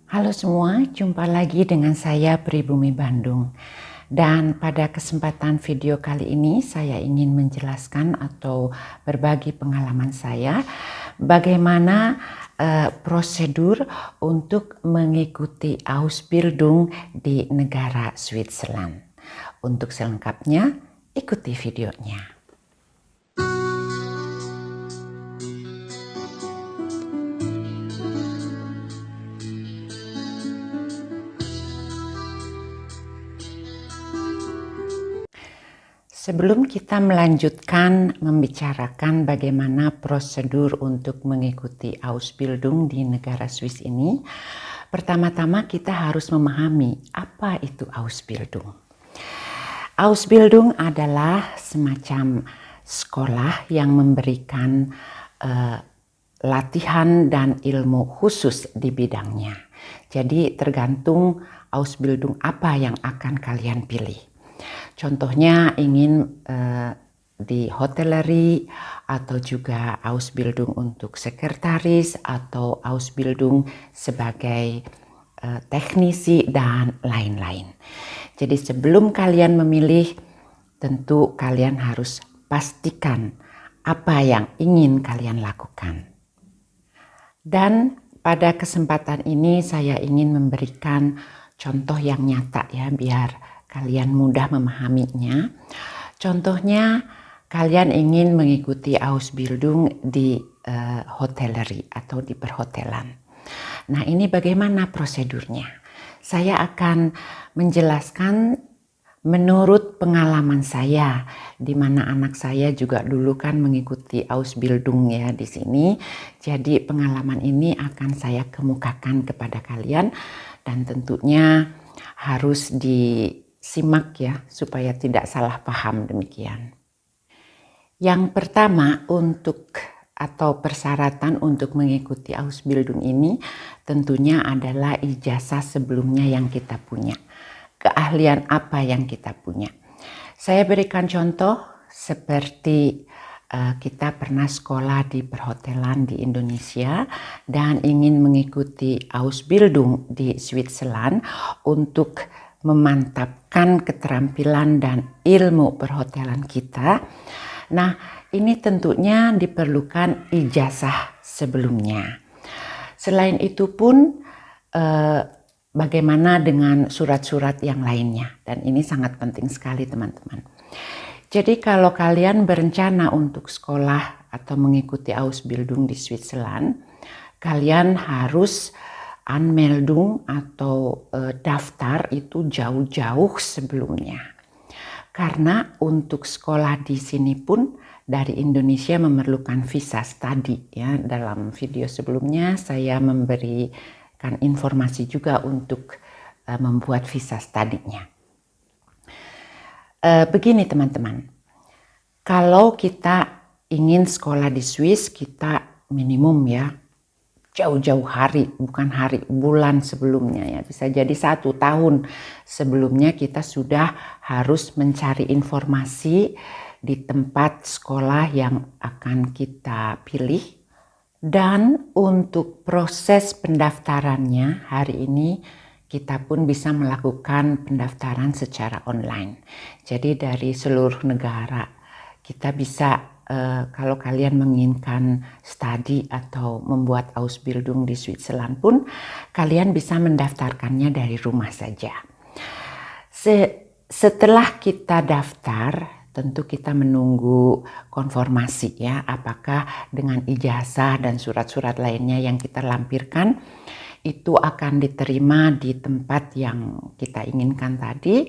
Halo semua, jumpa lagi dengan saya Pribumi Bandung. Dan pada kesempatan video kali ini saya ingin menjelaskan atau berbagi pengalaman saya bagaimana prosedur untuk mengikuti Ausbildung di negara Switzerland. Untuk selengkapnya, ikuti videonya. Sebelum kita melanjutkan membicarakan bagaimana prosedur untuk mengikuti Ausbildung di negara Swiss ini, pertama-tama kita harus memahami apa itu Ausbildung. Ausbildung adalah semacam sekolah yang memberikan latihan dan ilmu khusus di bidangnya. Jadi tergantung Ausbildung apa yang akan kalian pilih. Contohnya ingin di hoteleri atau juga Ausbildung untuk sekretaris atau Ausbildung sebagai teknisi dan lain-lain. Jadi sebelum kalian memilih, tentu kalian harus pastikan apa yang ingin kalian lakukan. Dan pada kesempatan ini saya ingin memberikan contoh yang nyata ya, biar kalian mudah memahaminya. Contohnya, kalian ingin mengikuti Ausbildung di hoteleri atau di perhotelan. Nah, ini bagaimana prosedurnya? Saya akan menjelaskan menurut pengalaman saya, di mana anak saya juga dulu kan mengikuti Ausbildung ya di sini. Jadi pengalaman ini akan saya kemukakan kepada kalian dan tentunya harus disimak ya supaya tidak salah paham demikian. Yang pertama atau persyaratan untuk mengikuti Ausbildung ini tentunya adalah ijazah sebelumnya yang kita punya. Keahlian apa yang kita punya. Saya berikan contoh seperti kita pernah sekolah di perhotelan di Indonesia dan ingin mengikuti Ausbildung di Switzerland untuk memantapkan keterampilan dan ilmu perhotelan kita. Nah, ini tentunya diperlukan ijazah sebelumnya. Selain itu pun bagaimana dengan surat-surat yang lainnya, dan ini sangat penting sekali teman-teman. Jadi kalau kalian berencana untuk sekolah atau mengikuti Ausbildung di Switzerland, kalian harus Anmeldung atau daftar itu jauh-jauh sebelumnya. Karena untuk sekolah di sini pun dari Indonesia memerlukan visa study ya. Dalam video sebelumnya saya memberikan informasi juga untuk membuat visa study-nya. Begini teman-teman, kalau kita ingin sekolah di Swiss, kita minimum ya jauh-jauh hari, bukan hari, bulan sebelumnya ya. Bisa jadi 1 tahun sebelumnya kita sudah harus mencari informasi di tempat sekolah yang akan kita pilih. Dan untuk proses pendaftarannya hari ini kita pun bisa melakukan pendaftaran secara online. Jadi dari seluruh negara kita bisa kalau kalian menginginkan studi atau membuat Ausbildung di Switzerland pun kalian bisa mendaftarkannya dari rumah saja. Setelah kita daftar, tentu kita menunggu konfirmasi ya, apakah dengan ijazah dan surat-surat lainnya yang kita lampirkan itu akan diterima di tempat yang kita inginkan tadi.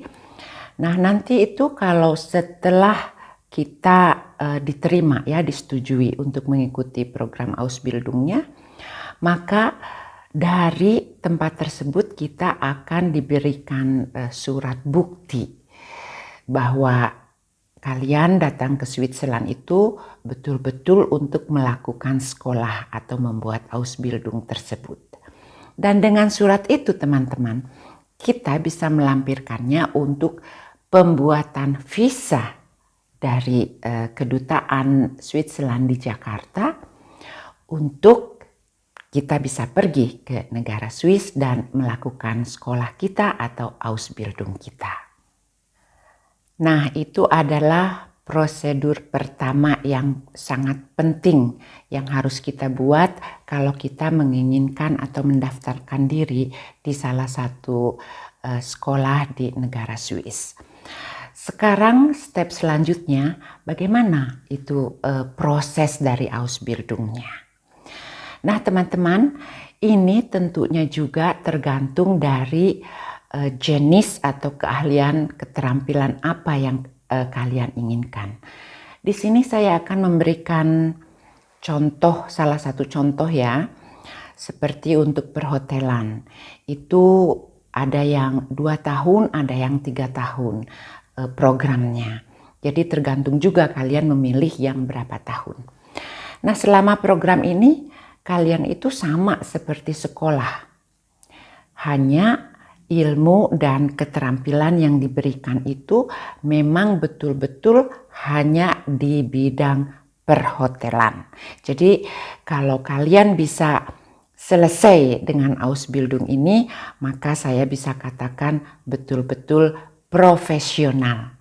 Nah, nanti itu kalau setelah kita diterima ya, disetujui untuk mengikuti program Ausbildungnya, maka dari tempat tersebut kita akan diberikan surat bukti bahwa kalian datang ke Switzerland itu betul-betul untuk melakukan sekolah atau membuat Ausbildung tersebut. Dan dengan surat itu teman-teman, kita bisa melampirkannya untuk pembuatan visa dari kedutaan Switzerland di Jakarta untuk kita bisa pergi ke negara Swiss dan melakukan sekolah kita atau Ausbildung kita. Nah, itu adalah prosedur pertama yang sangat penting yang harus kita buat kalau kita menginginkan atau mendaftarkan diri di salah satu sekolah di negara Swiss. Sekarang step selanjutnya bagaimana itu proses dari Ausbildungnya. Nah teman-teman, ini tentunya juga tergantung dari jenis atau keahlian keterampilan apa yang kalian inginkan. Di sini saya akan memberikan contoh, salah satu contoh ya, seperti untuk perhotelan. Itu ada yang 2 tahun, ada yang 3 tahun programnya. Jadi tergantung juga kalian memilih yang berapa tahun. Nah selama program ini kalian itu sama seperti sekolah. Hanya ilmu dan keterampilan yang diberikan itu memang betul-betul hanya di bidang perhotelan. Jadi kalau kalian bisa selesai dengan Ausbildung ini, maka saya bisa katakan betul-betul profesional.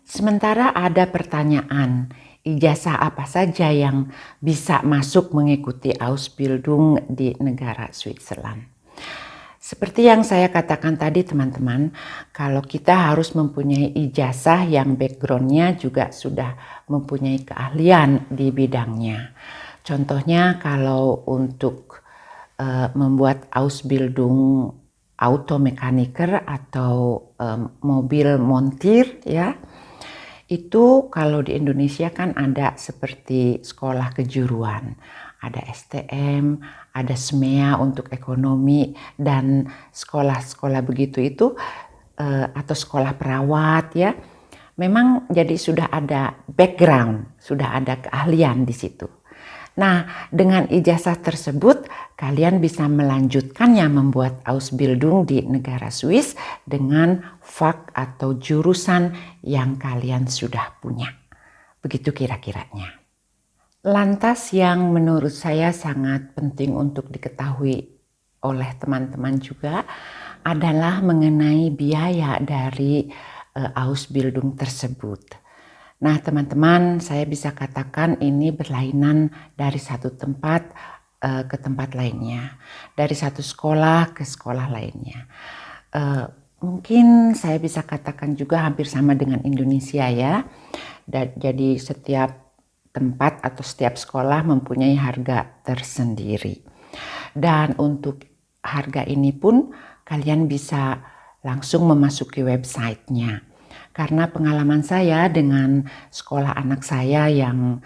Sementara ada pertanyaan, ijazah apa saja yang bisa masuk mengikuti Ausbildung di negara Switzerland. Seperti yang saya katakan tadi teman-teman, kalau kita harus mempunyai ijazah yang backgroundnya juga sudah mempunyai keahlian di bidangnya. Contohnya kalau untuk membuat Ausbildung automekaniker atau mobil montir ya, itu kalau di Indonesia kan ada seperti sekolah kejuruan, ada STM, ada SMEA untuk ekonomi, dan sekolah-sekolah begitu itu atau sekolah perawat ya, memang jadi sudah ada background, sudah ada keahlian di situ. Nah, dengan ijazah tersebut kalian bisa melanjutkannya membuat Ausbildung di negara Swiss dengan fak atau jurusan yang kalian sudah punya. Begitu kira-kiranya. Lantas yang menurut saya sangat penting untuk diketahui oleh teman-teman juga adalah mengenai biaya dari Ausbildung tersebut. Nah teman-teman, saya bisa katakan ini berlainan dari satu tempat ke tempat lainnya, dari satu sekolah ke sekolah lainnya. Mungkin saya bisa katakan juga hampir sama dengan Indonesia ya. Jadi setiap tempat atau setiap sekolah mempunyai harga tersendiri. Dan untuk harga ini pun kalian bisa langsung memasuki websitenya. Karena pengalaman saya dengan sekolah anak saya yang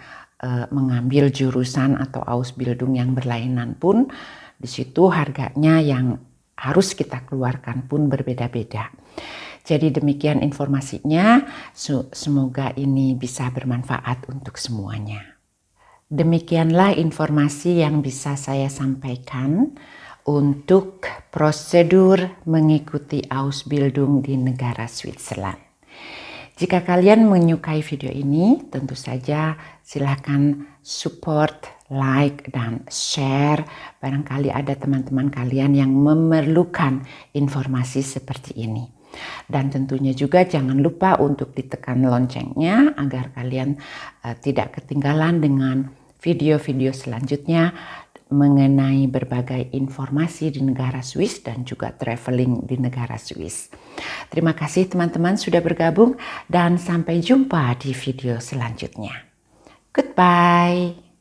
mengambil jurusan atau Ausbildung yang berlainan pun, di situ harganya yang harus kita keluarkan pun berbeda-beda. Jadi demikian informasinya, semoga ini bisa bermanfaat untuk semuanya. Demikianlah informasi yang bisa saya sampaikan untuk prosedur mengikuti Ausbildung di negara Switzerland. Jika kalian menyukai video ini, tentu saja silakan support, like, dan share. Barangkali ada teman-teman kalian yang memerlukan informasi seperti ini. Dan tentunya juga jangan lupa untuk ditekan loncengnya agar kalian tidak ketinggalan dengan video-video selanjutnya mengenai berbagai informasi di negara Swiss dan juga traveling di negara Swiss. Terima kasih teman-teman sudah bergabung dan sampai jumpa di video selanjutnya. Goodbye.